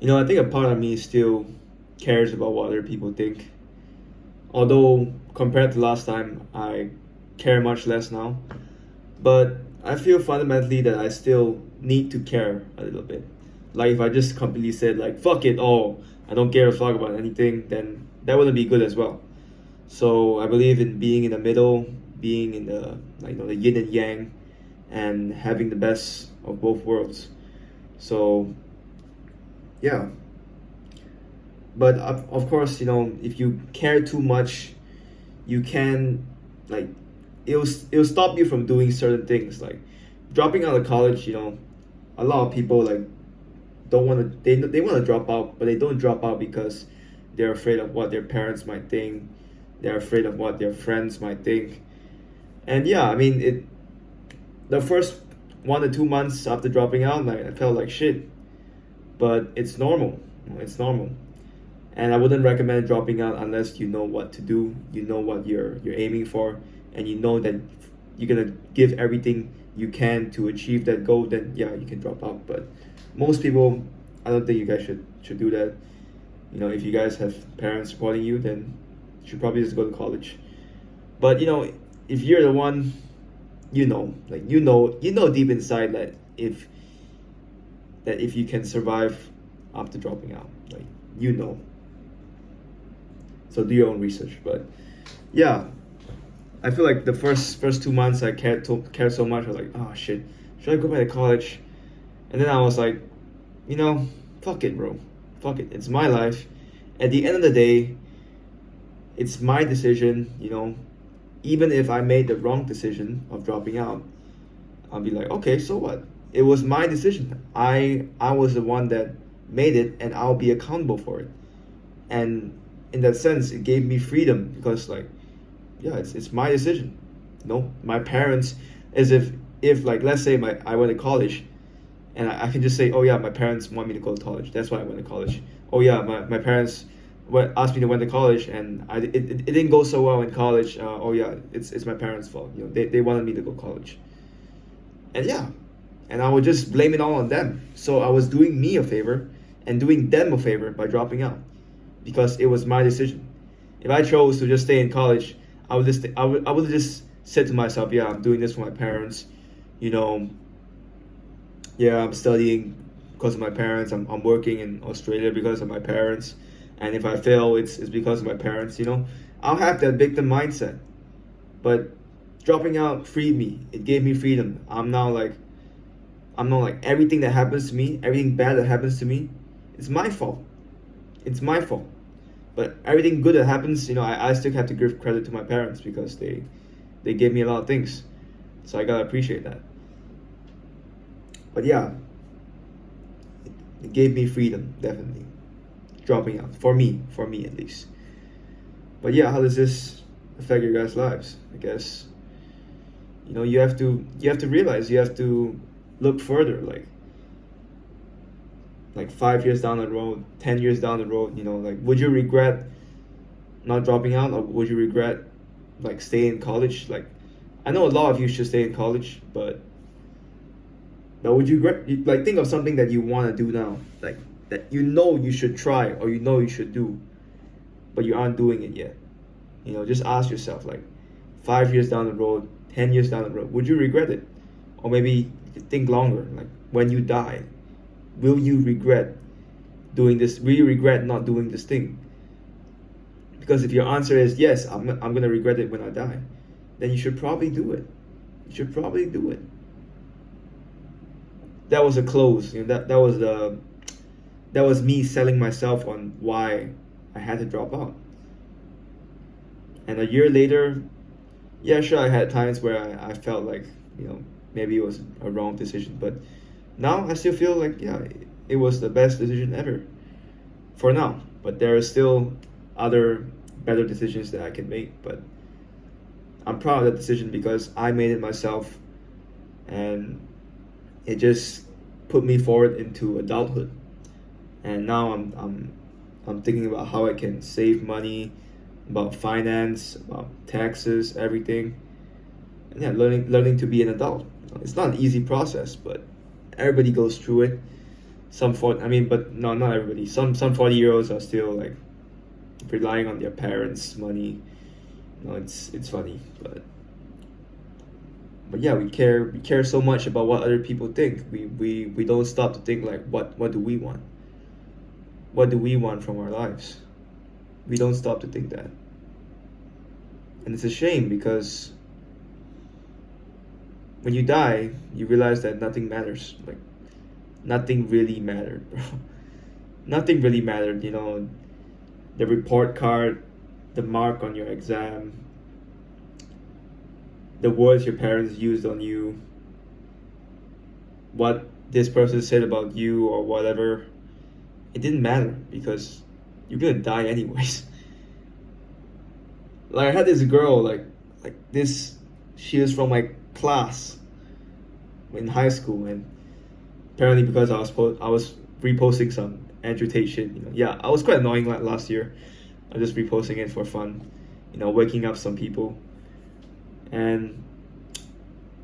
I think a part of me still cares about what other people think. Although compared to last time, I care much less now. But I feel fundamentally that I still need to care a little bit. Like if I just completely said like fuck it all, I don't care a fuck about anything, then that wouldn't be good as well. So I believe in being in the middle, being in the the yin and yang, and having the best of both worlds. So yeah, but of course, if you care too much, you can like it'll stop you from doing certain things like dropping out of college. A lot of people like don't want to they want to drop out, but they don't drop out because they're afraid of what their parents might think. They're afraid of what their friends might think. And yeah, I mean it. The first 1 to 2 months after dropping out, like I felt like shit, but it's normal. It's normal. And I wouldn't recommend dropping out unless you know what to do, you know what you're aiming for, and you know that you're gonna give everything you can to achieve that goal. Then yeah, you can drop out. But most people, I don't think you guys should do that. If you guys have parents supporting you, then you should probably just go to college. But if you're the one, deep inside that if you can survive after dropping out, like you know. So do your own research. But yeah, I feel like the first 2 months I cared so much. I was like, oh shit, should I go back to college? And then I was like, fuck it, bro, fuck it. It's my life. At the end of the day, it's my decision. Even if I made the wrong decision of dropping out, I'll be like, okay, so what? It was my decision. I was the one that made it, and I'll be accountable for it. And in that sense, it gave me freedom because, like, yeah, it's my decision. My parents, as if like let's say I went to college, and I can just say, oh yeah, my parents want me to go to college. That's why I went to college. Oh yeah, my parents asked me to went to college, and it didn't go so well in college. Oh yeah, it's my parents' fault. They wanted me to go to college, and yeah, and I would just blame it all on them. So I was doing me a favor and doing them a favor by dropping out because it was my decision. If I chose to just stay in college, I would have just said to myself, yeah, I'm doing this for my parents. You know, yeah, I'm studying because of my parents. I'm working in Australia because of my parents. And if I fail, it's because of my parents. I'll have that victim mindset. But dropping out freed me. It gave me freedom. I'm not like everything that happens to me, everything bad that happens to me, it's my fault. It's my fault. But everything good that happens, I still have to give credit to my parents because they gave me a lot of things. So I gotta appreciate that. But yeah, it gave me freedom, definitely. Dropping out. For me at least. But yeah, how does this affect your guys' lives? I guess you have to realize, you have to look further, like 5 years down the road, 10 years down the road. Like would you regret not dropping out, or would you regret like staying in college? Like I know a lot of you should stay in college, but would you like think of something that you want to do now, like that you should try or you should do, but you aren't doing it yet. Just ask yourself, like 5 years down the road, 10 years down the road, would you regret it? Or maybe think longer, like when you die, will you regret doing this? Will you regret not doing this thing? Because if your answer is yes, I'm gonna regret it when I die, then you should probably do it. You should probably do it. That was a close. That was me selling myself on why I had to drop out. And a year later, yeah, sure, I had times where I felt like, maybe it was a wrong decision. But now I still feel like, yeah, it was the best decision ever for now. But there are still other better decisions that I can make. But I'm proud of that decision because I made it myself, and it just put me forward into adulthood. And now I'm thinking about how I can save money, about finance, about taxes, everything. And yeah, learning to be an adult. It's not an easy process, but everybody goes through it. but no, not everybody. Some 40-year-olds are still like relying on their parents' money. No, it's funny, but yeah, we care so much about what other people think. We don't stop to think like what do we want? What do we want from our lives? We don't stop to think that. And it's a shame because when you die, you realize that nothing matters. Like nothing really mattered, bro. Nothing really mattered, the report card, the mark on your exam, the words your parents used on you, what this person said about you or whatever. It didn't matter because you're gonna die anyways. Like I had this girl, like this, she was from my class in high school, and apparently because I was reposting some Andrew Tate shit. Yeah, I was quite annoying like last year. I was just reposting it for fun, waking up some people, and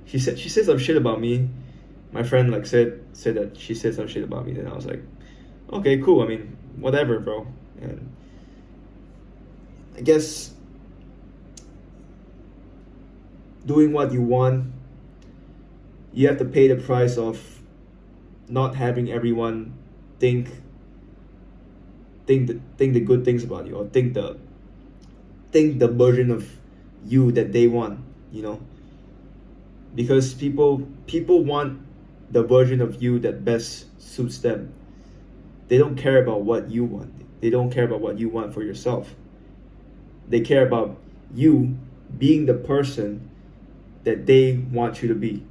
she said some shit about me. My friend like said that she said some shit about me. Then I was like, okay, cool. I mean, whatever, bro. And I guess doing what you want, you have to pay the price of not having everyone think the good things about you, or think the version of you that they want, because people want the version of you that best suits them. They don't care about what you want. They don't care about what you want for yourself. They care about you being the person that they want you to be,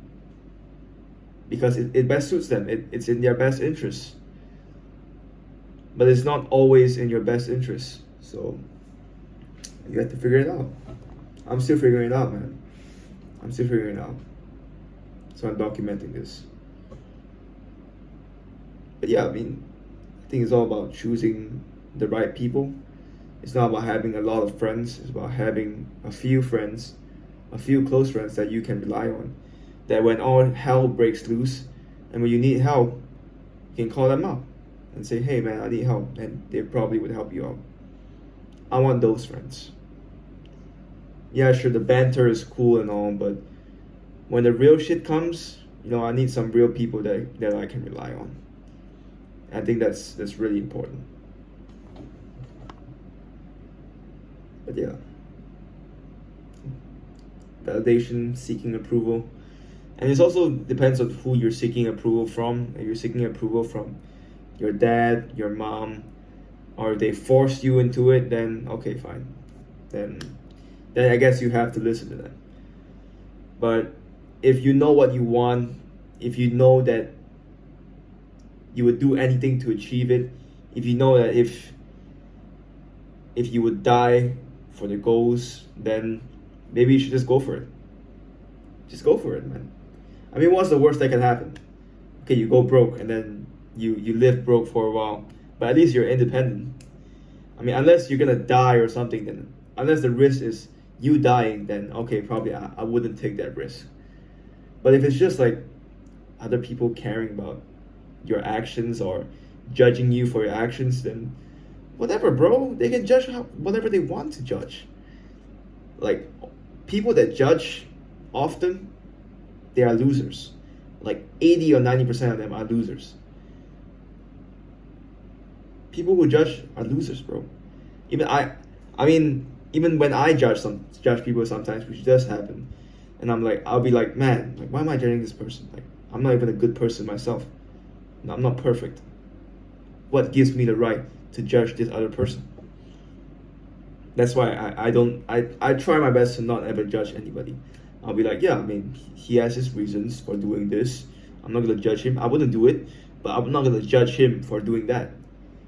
because it best suits them. It's in their best interest. But it's not always in your best interest. So you have to figure it out. I'm still figuring it out, man. I'm still figuring it out. So I'm documenting this. But yeah, I think it's all about choosing the right people. It's not about having a lot of friends. It's about having a few friends, a few close friends that you can rely on. That when all hell breaks loose, and when you need help, you can call them up and say, hey man, I need help. And they probably would help you out. I want those friends. Yeah, sure, the banter is cool and all, but when the real shit comes, I need some real people that I can rely on. I think that's really important. But yeah, validation, seeking approval, and it also depends on who you're seeking approval from. If you're seeking approval from your dad, your mom, or they forced you into it, then okay, fine. Then I guess you have to listen to them. But if you know what you want, if you know that you would do anything to achieve it, if you know that if you would die for the goals, then maybe you should just go for it. Just go for it, man. I mean, what's the worst that can happen? Okay, you go broke and then you live broke for a while, but at least you're independent. I mean, unless you're gonna die or something, then unless the risk is you dying, then okay, probably I wouldn't take that risk. But if it's just like other people caring about your actions or judging you for your actions, then whatever, bro. They can judge whatever they want to judge. Like, people that judge often, they are losers. Like 80 or 90% of them are losers. People who judge are losers, bro. Even when I judge people sometimes, which does happen, and I'll be like, man, like, why am I judging this person? Like, I'm not even a good person myself. No, I'm not perfect. What gives me the right to judge this other person? That's why I try my best to not ever judge anybody. I'll be like, yeah, I mean, he has his reasons for doing this. I'm not gonna judge him. I wouldn't do it, but I'm not gonna judge him for doing that,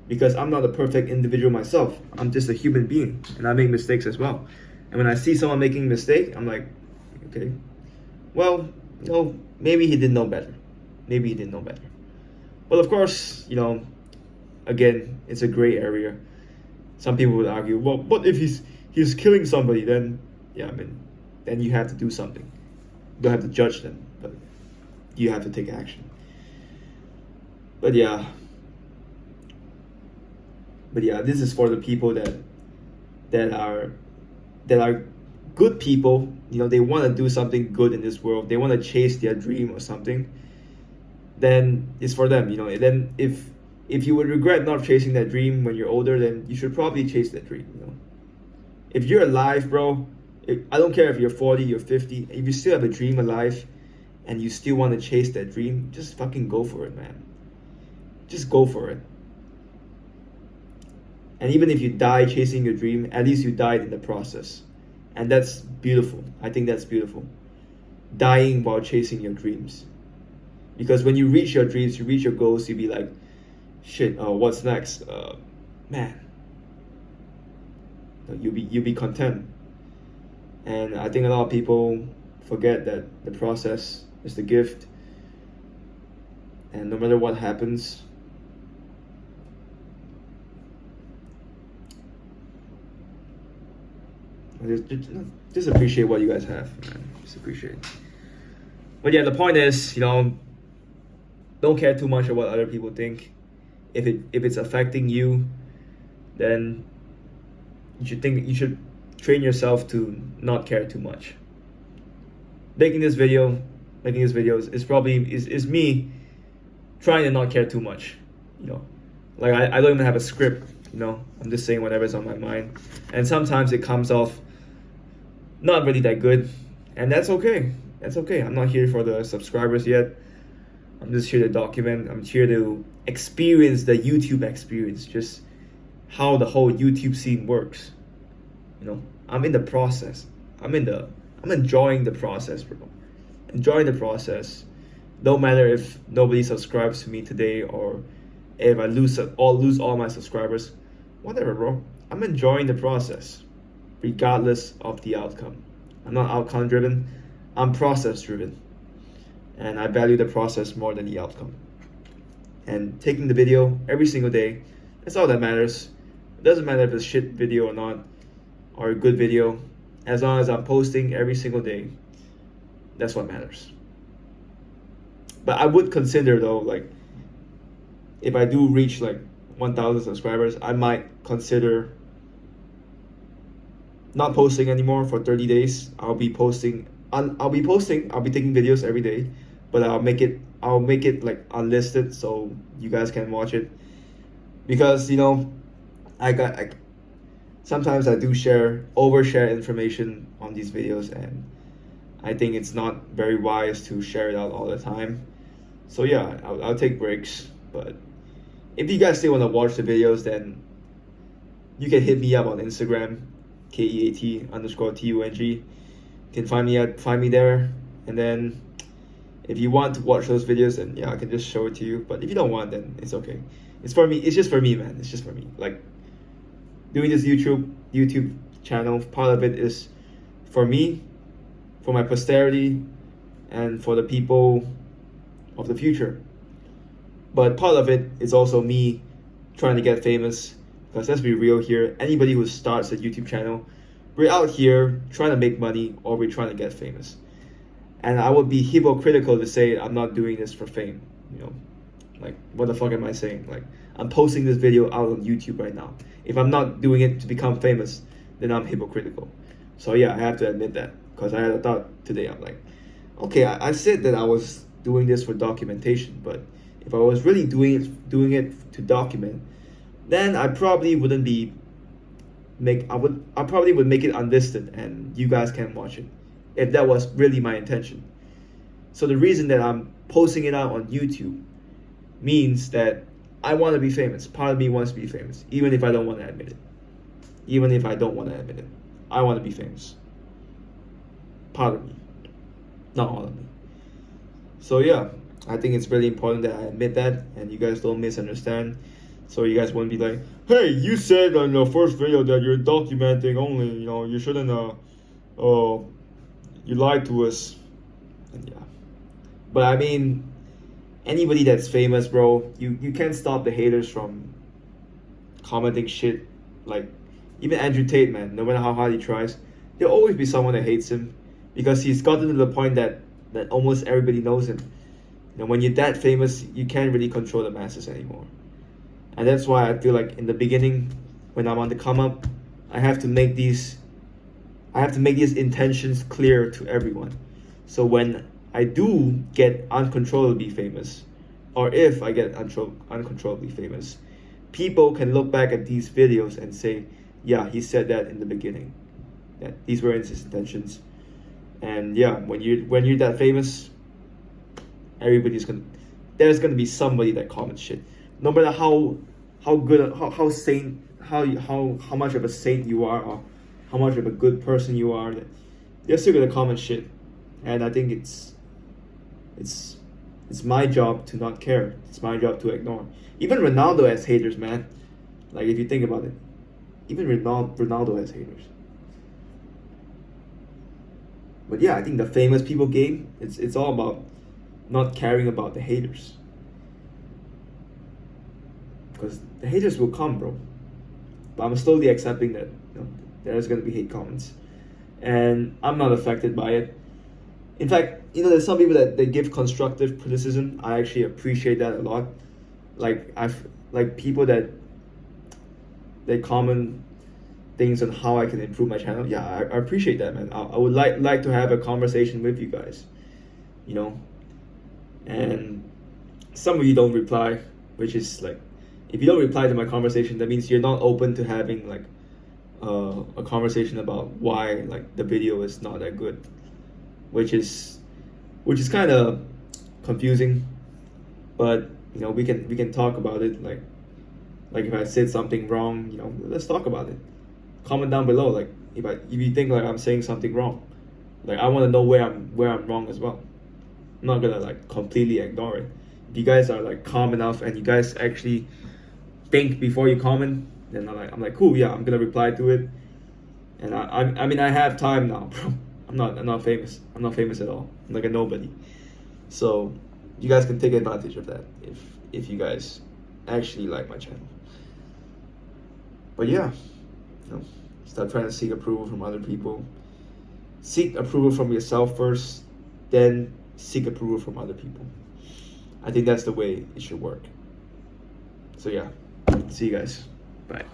because I'm not a perfect individual myself. I'm just a human being, and I make mistakes as well. And when I see someone making a mistake, I'm like, okay, well, maybe he didn't know better. Maybe he didn't know better. Well, of course, again, it's a gray area. Some people would argue, well, what if he's killing somebody? Then, yeah, I mean, then you have to do something. You don't have to judge them, but you have to take action. But yeah, But yeah, this is for the people that are that are good people. You know, they want to do something good in this world. They want to chase their dream or something. Then it's for them. You know. And then if you would regret not chasing that dream when you're older, then you should probably chase that dream. You know. If you're alive, bro, I don't care if you're 40, you're 50. If you still have a dream alive, and you still want to chase that dream, just fucking go for it, man. Just go for it. And even if you die chasing your dream, at least you died in the process. And that's beautiful. I think that's beautiful. Dying while chasing your dreams. Because when you reach your dreams, you reach your goals, you'll be like, shit, what's next? Man. You'll be content. And I think a lot of people forget that the process is the gift. And no matter what happens, just appreciate what you guys have, man. Just appreciate it. But yeah, the point is, you know, don't care too much about what other people think. If it's affecting you, then you should train yourself to not care too much. Making this video is probably is me trying to not care too much. You know, like I don't even have a script. You know, I'm just saying whatever's on my mind, and sometimes it comes off not really that good, and that's okay. That's okay. I'm not here for the subscribers yet. I'm just here to document. I'm here to experience the YouTube experience, just how the whole YouTube scene works. You know, I'm in the process. I'm enjoying the process, bro. Enjoying the process. No matter if nobody subscribes to me today or if I lose all my subscribers, whatever, bro. I'm enjoying the process, regardless of the outcome. I'm not outcome driven. I'm process driven, and I value the process more than the outcome. And taking the video every single day, that's all that matters. It doesn't matter if it's a shit video or not, or a good video. As long as I'm posting every single day, that's what matters. But I would consider though, like, if I do reach like 1,000 subscribers, I might consider not posting anymore for 30 days. I'll be taking videos every day, but I'll make it like unlisted so you guys can watch it. Because, you know, sometimes I do overshare information on these videos, and I think it's not very wise to share it out all the time. So yeah, I'll take breaks. But if you guys still want to watch the videos, then you can hit me up on Instagram, KEAT_TUNG. You can find me there. And then if you want to watch those videos, then yeah, I can just show it to you. But if you don't want, then it's okay. It's for me. It's just for me, man. It's just for me. Like, doing this YouTube channel, part of it is for me, for my posterity, and for the people of the future. But part of it is also me trying to get famous. Because let's be real here, anybody who starts a YouTube channel, we're out here trying to make money, or we're trying to get famous. And I would be hypocritical to say I'm not doing this for fame. You know, like, what the fuck am I saying? Like, I'm posting this video out on YouTube right now. If I'm not doing it to become famous, then I'm hypocritical. So yeah, I have to admit that. Because I had a thought today, I'm like, okay, I said that I was doing this for documentation, but if I was really doing it to document, then I probably wouldn't be I probably would make it unlisted and you guys can watch it, if that was really my intention. So the reason that I'm posting it out on YouTube means that I want to be famous. Part of me wants to be famous, even if I don't want to admit it. I want to be famous. Part of me, not all of me. So yeah, I think it's really important that I admit that, and you guys don't misunderstand. So you guys won't be like, hey, you said on the first video that you're documenting only, you know, you shouldn't, you lied to us. And yeah. But I mean, anybody that's famous, bro, you can't stop the haters from commenting shit. Like, even Andrew Tate, man, no matter how hard he tries, there'll always be someone that hates him, because he's gotten to the point that almost everybody knows him. And when you're that famous, you can't really control the masses anymore. And that's why I feel like in the beginning, when I'm on the come up, I have to make these intentions clear to everyone. So when I do get uncontrollably famous, or if I get uncontrollably famous, people can look back at these videos and say, yeah, he said that in the beginning, that these were his intentions. And yeah, when you're that famous, there's gonna be somebody that comments shit. No matter how good, how sane, how much of a saint you are, or how much of a good person you are, they're still gonna comment shit. And I think it's my job to not care. It's my job to ignore. Even Ronaldo has haters, man. Like, if you think about it, even Ronaldo has haters. But yeah, I think the famous people game, it's all about not caring about the haters. Because the haters will come, bro. But I'm slowly accepting that, there's gonna be hate comments, and I'm not affected by it. In fact, there's some people that they give constructive criticism. I actually appreciate that a lot. Like people that they comment things on how I can improve my channel. Yeah, I appreciate that, man. I would like to have a conversation with you guys, and some of you don't reply, which is like, if you don't reply to my conversation, that means you're not open to having like a conversation about why like the video is not that good, which is kind of confusing. But we can talk about it. Like if I said something wrong, let's talk about it. Comment down below, like if you think like I'm saying something wrong. Like, I want to know where I'm wrong as well. I'm not gonna like completely ignore it. If you guys are like calm enough and you guys actually think before you comment, then I'm like cool, yeah, I'm gonna reply to it. And I mean, I have time now, bro. I'm not famous. I'm not famous at all. I'm like a nobody. So you guys can take advantage of that if you guys actually like my channel. But yeah, stop trying to seek approval from other people. Seek approval from yourself first, then seek approval from other people. I think that's the way it should work. So yeah, see you guys. Bye.